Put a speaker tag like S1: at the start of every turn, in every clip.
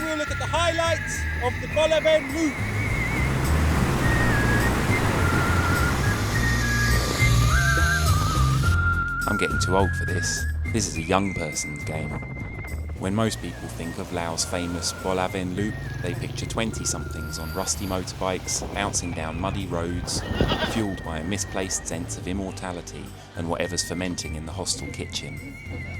S1: you a look at the highlights of the Bolaven Loop.
S2: I'm getting too old for this. This is a young person's game. When most people think of Laos' famous Bolaven Loop, they picture 20-somethings on rusty motorbikes, bouncing down muddy roads, fueled by a misplaced sense of immortality and whatever's fermenting in the hostel kitchen.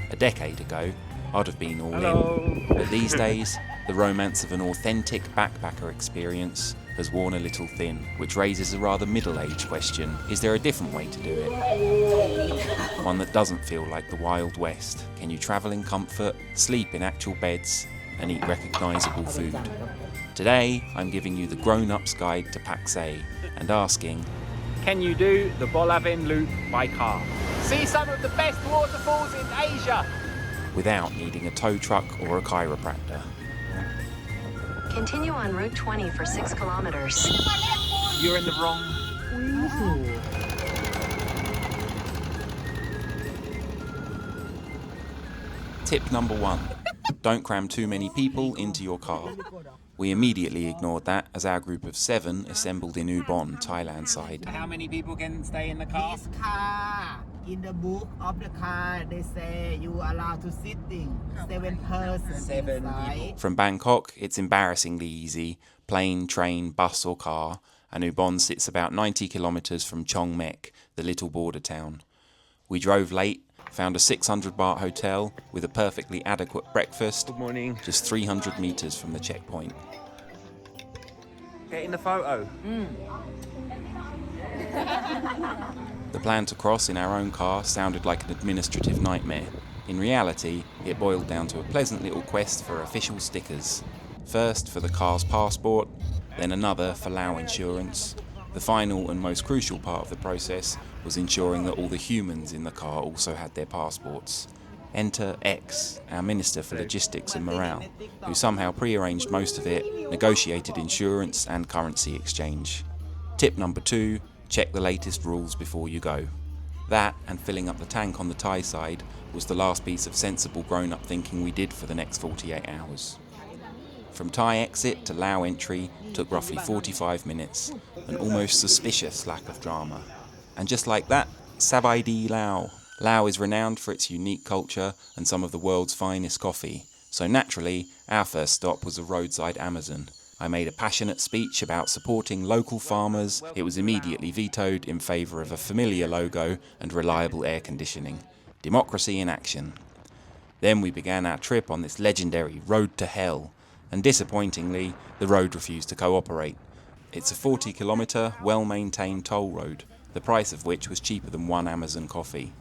S2: A decade ago, I'd have been all in. But these days, the romance of an authentic backpacker experience has worn a little thin, which raises a rather middle-aged question. Is there a different way to do it? One that doesn't feel like the Wild West. Can you travel in comfort, sleep in actual beds, and eat recognisable food? Today, I'm giving you the grown-up's guide to Pakse and asking,
S3: can you do the Bolaven Loop by car? See some of the best waterfalls in Asia!
S2: Without needing a tow truck or a chiropractor.
S4: Continue on Route 20 for 6 kilometers.
S3: You're in the wrong...
S2: Tip number 1. Don't cram too many people into your car. We immediately ignored that as our group of 7 assembled in Ubon, Thailand side.
S3: How many people can stay in the car?
S5: This car, in the book of the car, they say you are allowed to sitting 7 persons
S3: 7
S5: inside.
S3: people.
S2: From Bangkok, it's embarrassingly easy. Plane, train, bus or car. And Ubon sits about 90 kilometres from Chong Mek, the little border town. We drove late, found a 600 baht hotel with a perfectly adequate breakfast.
S3: Good morning.
S2: Just 300 metres from the checkpoint.
S3: Get in the photo.
S2: The plan to cross in our own car sounded like an administrative nightmare. In reality, it boiled down to a pleasant little quest for official stickers. First for the car's passport, then another for Lao insurance. The final and most crucial part of the process was ensuring that all the humans in the car also had their passports. Enter X, our Minister for Logistics and Morale, who somehow pre-arranged most of it, negotiated insurance and currency exchange. Tip number 2, check the latest rules before you go. That, and filling up the tank on the Thai side, was the last piece of sensible grown-up thinking we did for the next 48 hours. From Thai exit to Lao entry took roughly 45 minutes, an almost suspicious lack of drama. And just like that, Sabai Lao. Lao is renowned for its unique culture and some of the world's finest coffee, so naturally, our first stop was a roadside Amazon. I made a passionate speech about supporting local farmers. It was immediately vetoed in favour of a familiar logo and reliable air conditioning. Democracy in action. Then we began our trip on this legendary road to hell, and disappointingly, the road refused to cooperate. It's a 40-kilometre, well-maintained toll road, the price of which was cheaper than 1 Amazon coffee.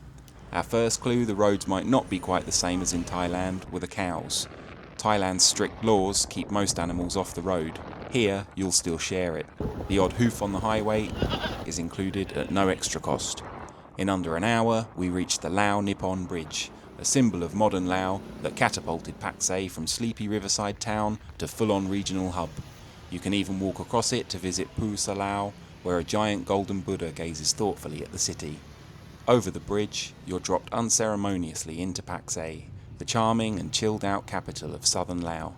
S2: Our first clue the roads might not be quite the same as in Thailand were the cows. Thailand's strict laws keep most animals off the road. Here, you'll still share it. The odd hoof on the highway is included at no extra cost. In under an hour, we reached the Lao Nippon Bridge, a symbol of modern Lao that catapulted Pakse from sleepy riverside town to full-on regional hub. You can even walk across it to visit Phu Salao, where a giant golden Buddha gazes thoughtfully at the city. Over the bridge, you're dropped unceremoniously into Pakse, the charming and chilled-out capital of Southern Laos.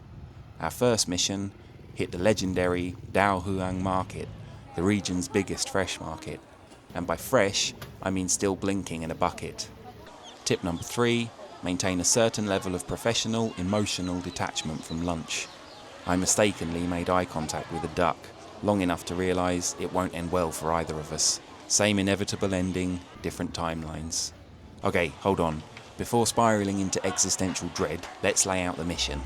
S2: Our first mission, hit the legendary Dao Hueang market, the region's biggest fresh market. And by fresh, I mean still blinking in a bucket. Tip number 3, maintain a certain level of professional, emotional detachment from lunch. I mistakenly made eye contact with a duck, long enough to realise it won't end well for either of us. Same inevitable ending, different timelines. Okay, hold on. Before spiralling into existential dread, let's lay out the mission.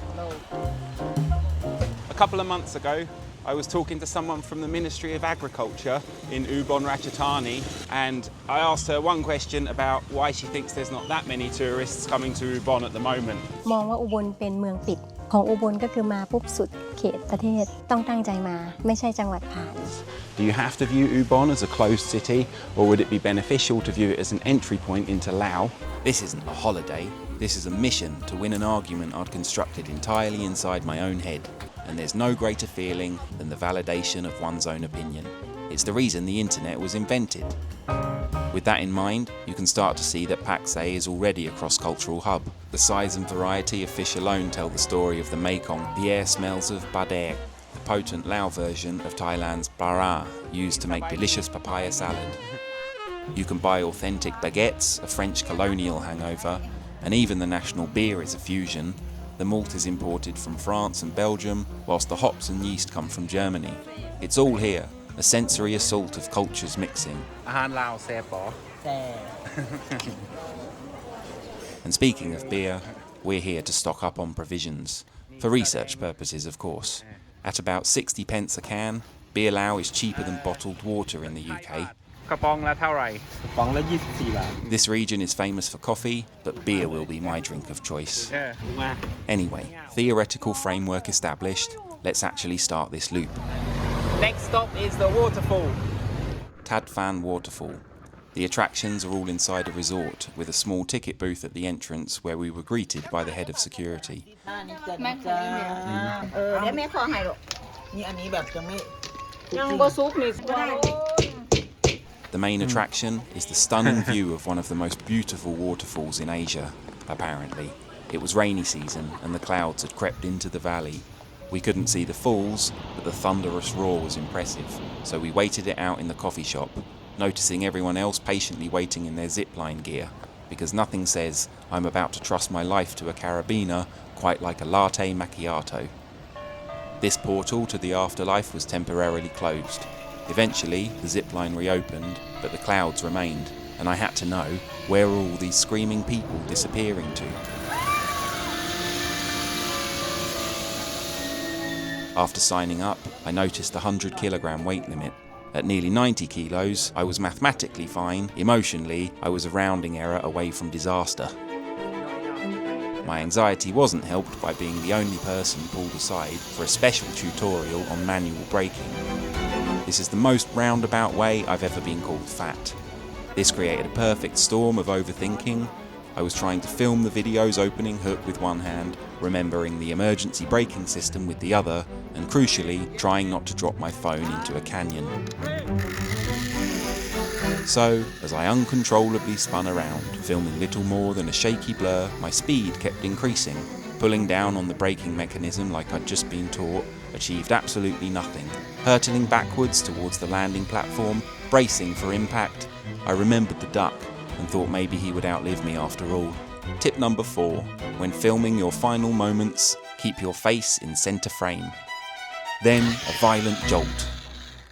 S3: A couple of months ago, I was talking to someone from the Ministry of Agriculture in Ubon Ratchathani, and I asked her one question about why she thinks there's not that many tourists coming to Ubon at the moment.
S6: มองว่าอุบลเป็นเมืองปิดของอุบลก็คือมาปุ๊บสุดเขตประเทศต้องตั้งใจมาไม่ใช่จังหวัดผ่าน
S3: Do you have to view Ubon as a closed city, or would it be beneficial to view it as an entry point into Laos?
S2: This isn't a holiday. This is a mission to win an argument I'd constructed entirely inside my own head. And there's no greater feeling than the validation of one's own opinion. It's the reason the internet was invented. With that in mind, you can start to see that Pakse is already a cross-cultural hub. The size and variety of fish alone tell the story of the Mekong. The air smells of badek, the potent Lao version of Thailand's bara, used to make delicious papaya salad. You can buy authentic baguettes, a French colonial hangover, and even the national beer is a fusion. The malt is imported from France and Belgium, whilst the hops and yeast come from Germany. It's all here, a sensory assault of cultures mixing. And speaking of beer, we're here to stock up on provisions. For research purposes, of course. At about 60 pence a can, beer Lao is cheaper than bottled water in the UK. This region is famous for coffee, but beer will be my drink of choice. Anyway, theoretical framework established, let's actually start this loop.
S3: Next stop is the waterfall.
S2: Thateng Waterfall. The attractions are all inside a resort, with a small ticket booth at the entrance where we were greeted by the head of security. The main attraction is the stunning view of one of the most beautiful waterfalls in Asia, apparently. It was rainy season and the clouds had crept into the valley. We couldn't see the falls, but the thunderous roar was impressive, so we waited it out in the coffee shop, noticing everyone else patiently waiting in their zipline gear, because nothing says I'm about to trust my life to a carabiner quite like a latte macchiato. This portal to the afterlife was temporarily closed. Eventually, the zipline reopened, but the clouds remained, and I had to know, where are all these screaming people disappearing to? After signing up, I noticed the 100 kilogram weight limit. At nearly 90 kilos, I was mathematically fine. Emotionally, I was a rounding error away from disaster. My anxiety wasn't helped by being the only person pulled aside for a special tutorial on manual braking. This is the most roundabout way I've ever been called fat. This created a perfect storm of overthinking. I was trying to film the video's opening hook with one hand, remembering the emergency braking system with the other, and crucially, trying not to drop my phone into a canyon. So, as I uncontrollably spun around, filming little more than a shaky blur, my speed kept increasing. Pulling down on the braking mechanism like I'd just been taught achieved absolutely nothing. Hurtling backwards towards the landing platform, bracing for impact, I remembered the duck and thought maybe he would outlive me after all. Tip number 4, when filming your final moments, keep your face in centre frame. Then a violent jolt.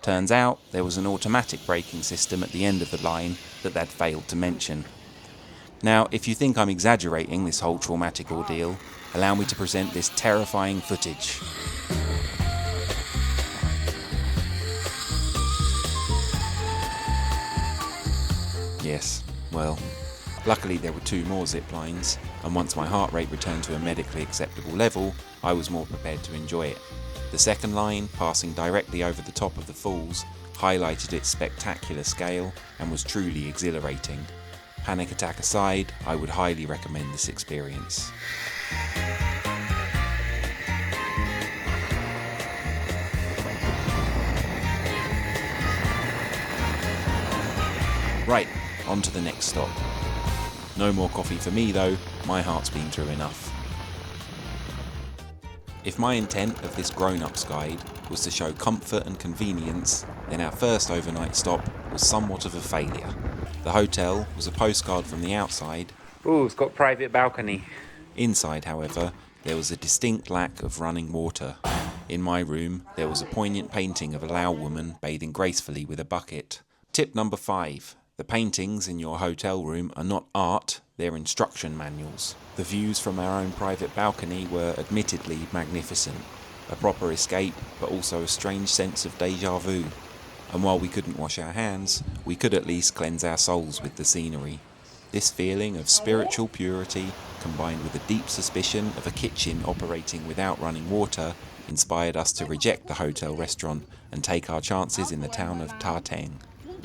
S2: Turns out there was an automatic braking system at the end of the line that they'd failed to mention. Now, if you think I'm exaggerating this whole traumatic ordeal, allow me to present this terrifying footage. Yes, well, luckily there were 2 more zip lines, and once my heart rate returned to a medically acceptable level, I was more prepared to enjoy it. The second line, passing directly over the top of the falls, highlighted its spectacular scale and was truly exhilarating. Panic attack aside, I would highly recommend this experience. Right, on to the next stop. No more coffee for me though, my heart's been through enough. If my intent of this grown-ups guide was to show comfort and convenience, then our first overnight stop was somewhat of a failure. The hotel was a postcard from the outside.
S3: Ooh, it's got private balcony.
S2: Inside, however, there was a distinct lack of running water. In my room, there was a poignant painting of a Lao woman bathing gracefully with a bucket. Tip number 5. The paintings in your hotel room are not art, they're instruction manuals. The views from our own private balcony were admittedly magnificent. A proper escape, but also a strange sense of déjà vu. And while we couldn't wash our hands, we could at least cleanse our souls with the scenery. This feeling of spiritual purity, combined with a deep suspicion of a kitchen operating without running water, inspired us to reject the hotel restaurant and take our chances in the town of Thateng.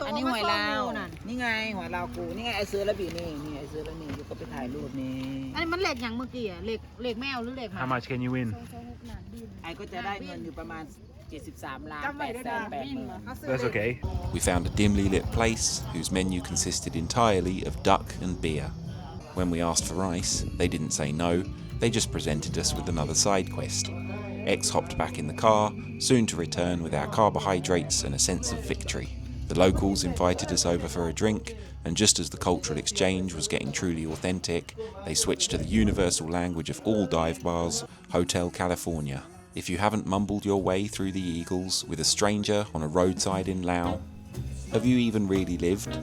S5: อันนี้หอยลาวนี่ไงหอยลาวกูนี่ไงไอซื้อแล้วบีนี่ไอซื้อแล้วนี่ก็ไปถ่ายรูปนี่อันนี้มันเหล็กอย่างเมื่อกี้อ่ะเหล็กแมวหรือเหล็ก
S3: How much can you win?
S5: ไอก็จะได้เงินอยู่ประมาณ
S7: That's okay.
S2: We found a dimly lit place whose menu consisted entirely of duck and beer. When we asked for rice, they didn't say no, they just presented us with another side quest. X hopped back in the car, soon to return with our carbohydrates and a sense of victory. The locals invited us over for a drink, and just as the cultural exchange was getting truly authentic, they switched to the universal language of all dive bars, Hotel California. If you haven't mumbled your way through the Eagles with a stranger on a roadside in Laos, have you even really lived?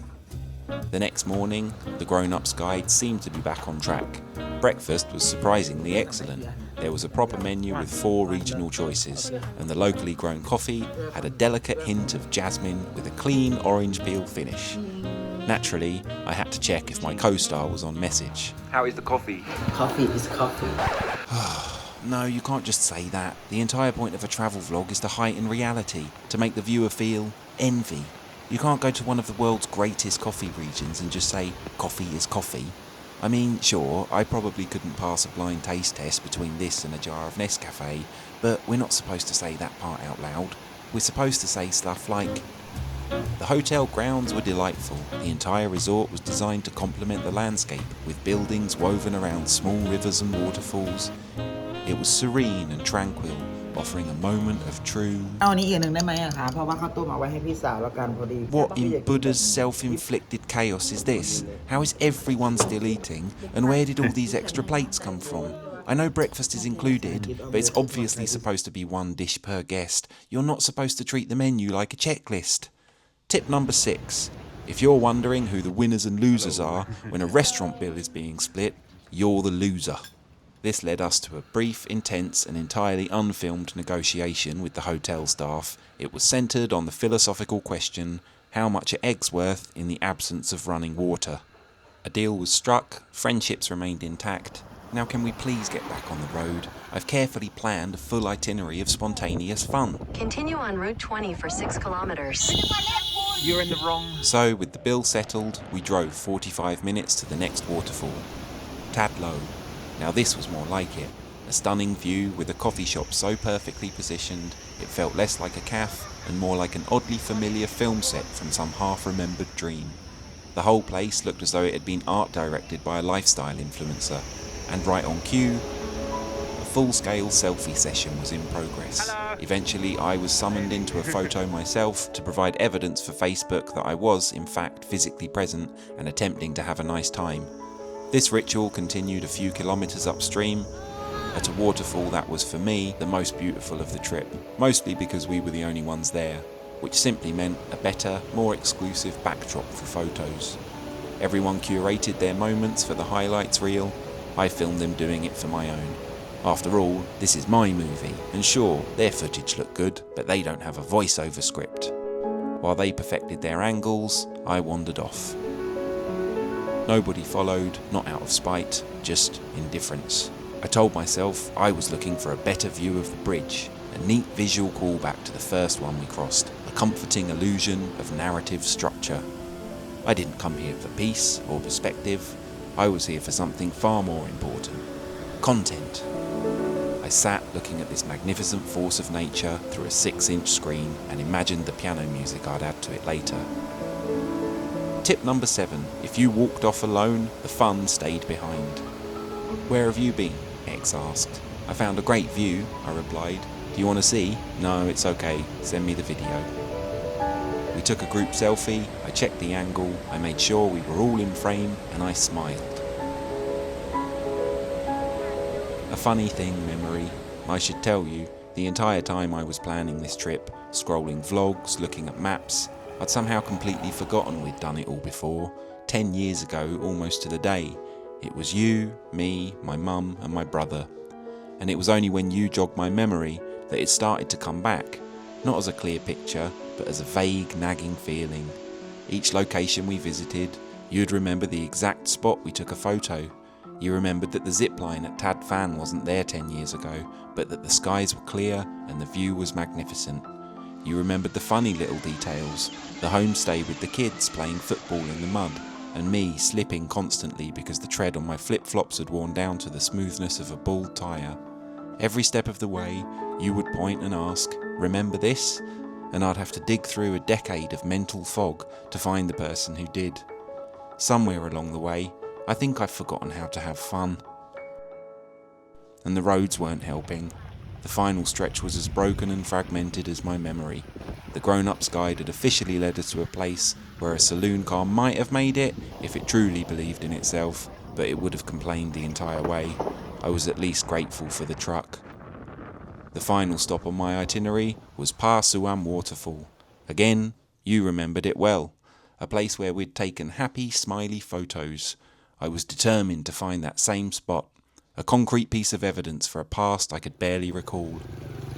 S2: The next morning, the grown-ups guide seemed to be back on track. Breakfast was surprisingly excellent. There was a proper menu with 4 regional choices, and the locally grown coffee had a delicate hint of jasmine with a clean orange peel finish. Naturally, I had to check if my co-star was on message.
S7: How is the coffee?
S5: Coffee is coffee.
S2: No, you can't just say that. The entire point of a travel vlog is to heighten reality, to make the viewer feel envy. You can't go to one of the world's greatest coffee regions and just say, coffee is coffee. I mean, sure, I probably couldn't pass a blind taste test between this and a jar of Nescafe, but we're not supposed to say that part out loud. We're supposed to say stuff like, the hotel grounds were delightful. The entire resort was designed to complement the landscape, with buildings woven around small rivers and waterfalls. It was serene and tranquil, offering a moment of true... What in Buddha's self-inflicted chaos is this? How is everyone still eating? And where did all these extra plates come from? I know breakfast is included, but it's obviously supposed to be 1 dish per guest. You're not supposed to treat the menu like a checklist. Tip number 6. If you're wondering who the winners and losers are when a restaurant bill is being split, you're the loser. This led us to a brief, intense and entirely unfilmed negotiation with the hotel staff. It was centred on the philosophical question, how much are eggs worth in the absence of running water? A deal was struck, friendships remained intact. Now can we please get back on the road? I've carefully planned a full itinerary of spontaneous fun.
S4: Continue on Route 20 for 6 kilometers.
S7: You're in the wrong...
S2: So, with the bill settled, we drove 45 minutes to the next waterfall. Tad Low. Now this was more like it. A stunning view with a coffee shop so perfectly positioned, it felt less like a cafe and more like an oddly familiar film set from some half-remembered dream. The whole place looked as though it had been art directed by a lifestyle influencer. And right on cue, a full-scale selfie session was in progress. Eventually, I was summoned into a photo myself to provide evidence for Facebook that I was, in fact, physically present and attempting to have a nice time. This ritual continued a few kilometres upstream at a waterfall that was, for me, the most beautiful of the trip, mostly because we were the only ones there, which simply meant a better, more exclusive backdrop for photos. Everyone curated their moments for the highlights reel. I filmed them doing it for my own. After all, this is my movie, and sure, their footage looked good, but they don't have a voiceover script. While they perfected their angles, I wandered off. Nobody followed, not out of spite, just indifference. I told myself I was looking for a better view of the bridge, a neat visual callback to the first one we crossed, a comforting illusion of narrative structure. I didn't come here for peace or perspective. I was here for something far more important. Content. I sat looking at this magnificent force of nature through a 6-inch screen and imagined the piano music I'd add to it later. Tip number 7. If you walked off alone, the fun stayed behind. Where have you been? X asked. I found a great view, I replied. Do you want to see? No, it's okay. Send me the video. We took a group selfie, I checked the angle, I made sure we were all in frame, and I smiled. A funny thing, memory. I should tell you, the entire time I was planning this trip, scrolling vlogs, looking at maps, I'd somehow completely forgotten we'd done it all before, 10 years ago, almost to the day. It was you, me, my mum and my brother. And it was only when you jogged my memory that it started to come back, not as a clear picture, but as a vague, nagging feeling. Each location we visited, you'd remember the exact spot we took a photo. You remembered that the Zipline at Fane wasn't there 10 years ago, but that the skies were clear and the view was magnificent. You remembered the funny little details, the homestay with the kids playing football in the mud, and me slipping constantly because the tread on my flip-flops had worn down to the smoothness of a bald tyre. Every step of the way, you would point and ask, "Remember this?" And I'd have to dig through a decade of mental fog to find the person who did. Somewhere along the way, I think I've forgotten how to have fun. And the roads weren't helping. The final stretch was as broken and fragmented as my memory. The grown-ups guide had officially led us to a place where a saloon car might have made it if it truly believed in itself, but it would have complained the entire way. I was at least grateful for the truck. The final stop on my itinerary was Pha Suam Waterfall. Again, you remembered it well. A place where we'd taken happy, smiley photos. I was determined to find that same spot. A concrete piece of evidence for a past I could barely recall.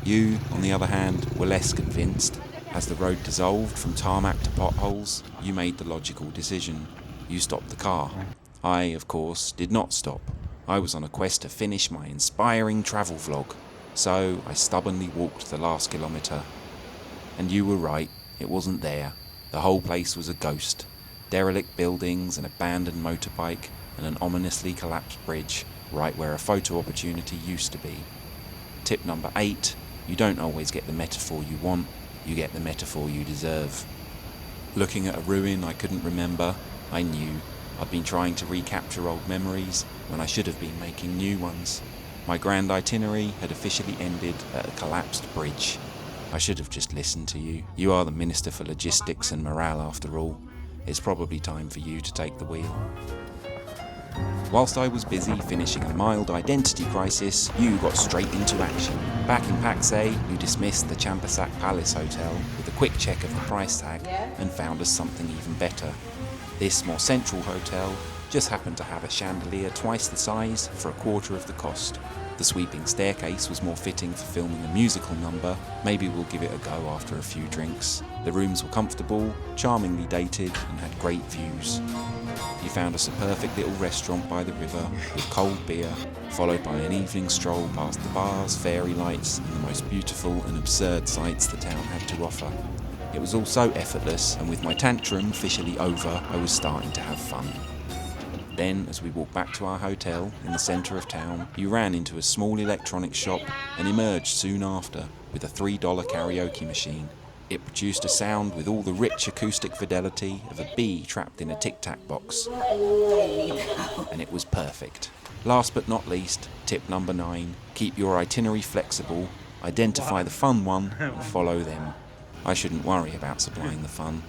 S2: You, on the other hand, were less convinced. As the road dissolved from tarmac to potholes, you made the logical decision. You stopped the car. I, of course, did not stop. I was on a quest to finish my inspiring travel vlog. So I stubbornly walked the last kilometre. And you were right, it wasn't there. The whole place was a ghost. Derelict buildings, an abandoned motorbike, and an ominously collapsed bridge, right where a photo opportunity used to be. Tip number 8, you don't always get the metaphor you want, you get the metaphor you deserve. Looking at a ruin I couldn't remember, I knew. I'd been trying to recapture old memories when I should have been making new ones. My grand itinerary had officially ended at a collapsed bridge. I should have just listened to you. You are the Minister for Logistics and Morale after all. It's probably time for you to take the wheel. Whilst I was busy finishing a mild identity crisis, you got straight into action. Back in Pakse, you dismissed the Champasak Palace Hotel with a quick check of the price tag and found us something even better. This more central hotel just happened to have a chandelier twice the size for a quarter of the cost. The sweeping staircase was more fitting for filming a musical number. Maybe we'll give it a go after a few drinks. The rooms were comfortable, charmingly dated, and had great views. You found us a perfect little restaurant by the river with cold beer, followed by an evening stroll past the bars, fairy lights, and the most beautiful and absurd sights the town had to offer. It was all so effortless, and with my tantrum officially over, I was starting to have fun. Then, as we walked back to our hotel in the centre of town, you ran into a small electronics shop and emerged soon after with a $3 karaoke machine. It produced a sound with all the rich acoustic fidelity of a bee trapped in a tic-tac box. And it was perfect. Last but not least, tip number 9, keep your itinerary flexible, identify the fun one and follow them. I shouldn't worry about supplying the fun.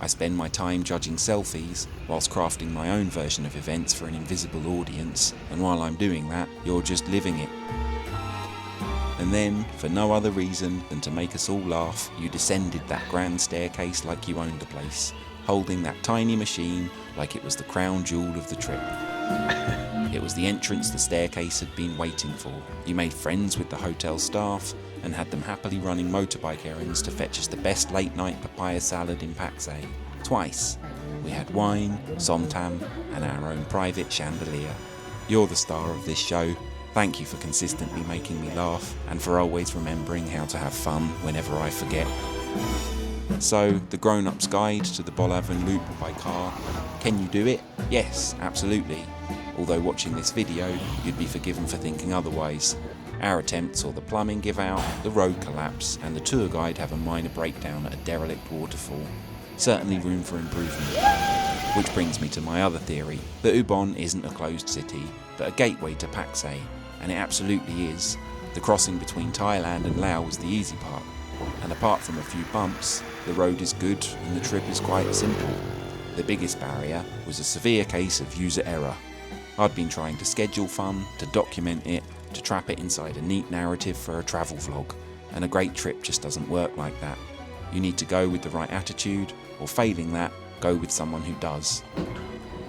S2: I spend my time judging selfies whilst crafting my own version of events for an invisible audience, and while I'm doing that, you're just living it. And then, for no other reason than to make us all laugh, you descended that grand staircase like you owned the place, holding that tiny machine like it was the crown jewel of the trip. It was the entrance the staircase had been waiting for. You made friends with the hotel staff and had them happily running motorbike errands to fetch us the best late-night papaya salad in Pakse. Twice. We had wine, somtam, and our own private chandelier. You're the star of this show. Thank you for consistently making me laugh and for always remembering how to have fun whenever I forget. So, the grown-ups guide to the Bolaven Loop by car. Can you do it? Yes, absolutely. Although watching this video, you'd be forgiven for thinking otherwise. Our attempt saw the plumbing give out, the road collapse, and the tour guide have a minor breakdown at a derelict waterfall. Certainly room for improvement. Which brings me to my other theory, that Ubon isn't a closed city, but a gateway to Pakse, and it absolutely is. The crossing between Thailand and Laos was the easy part, and apart from a few bumps, the road is good and the trip is quite simple. The biggest barrier was a severe case of user error. I'd been trying to schedule fun, to document it, to trap it inside a neat narrative for a travel vlog, and a great trip just doesn't work like that. You need to go with the right attitude, or failing that, go with someone who does.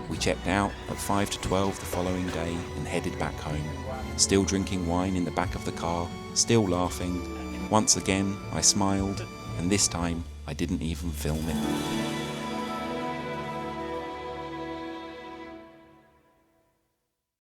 S2: We checked out at 5 to 12 the following day and headed back home, still drinking wine in the back of the car, still laughing. Once again, I smiled, and this time I didn't even film it.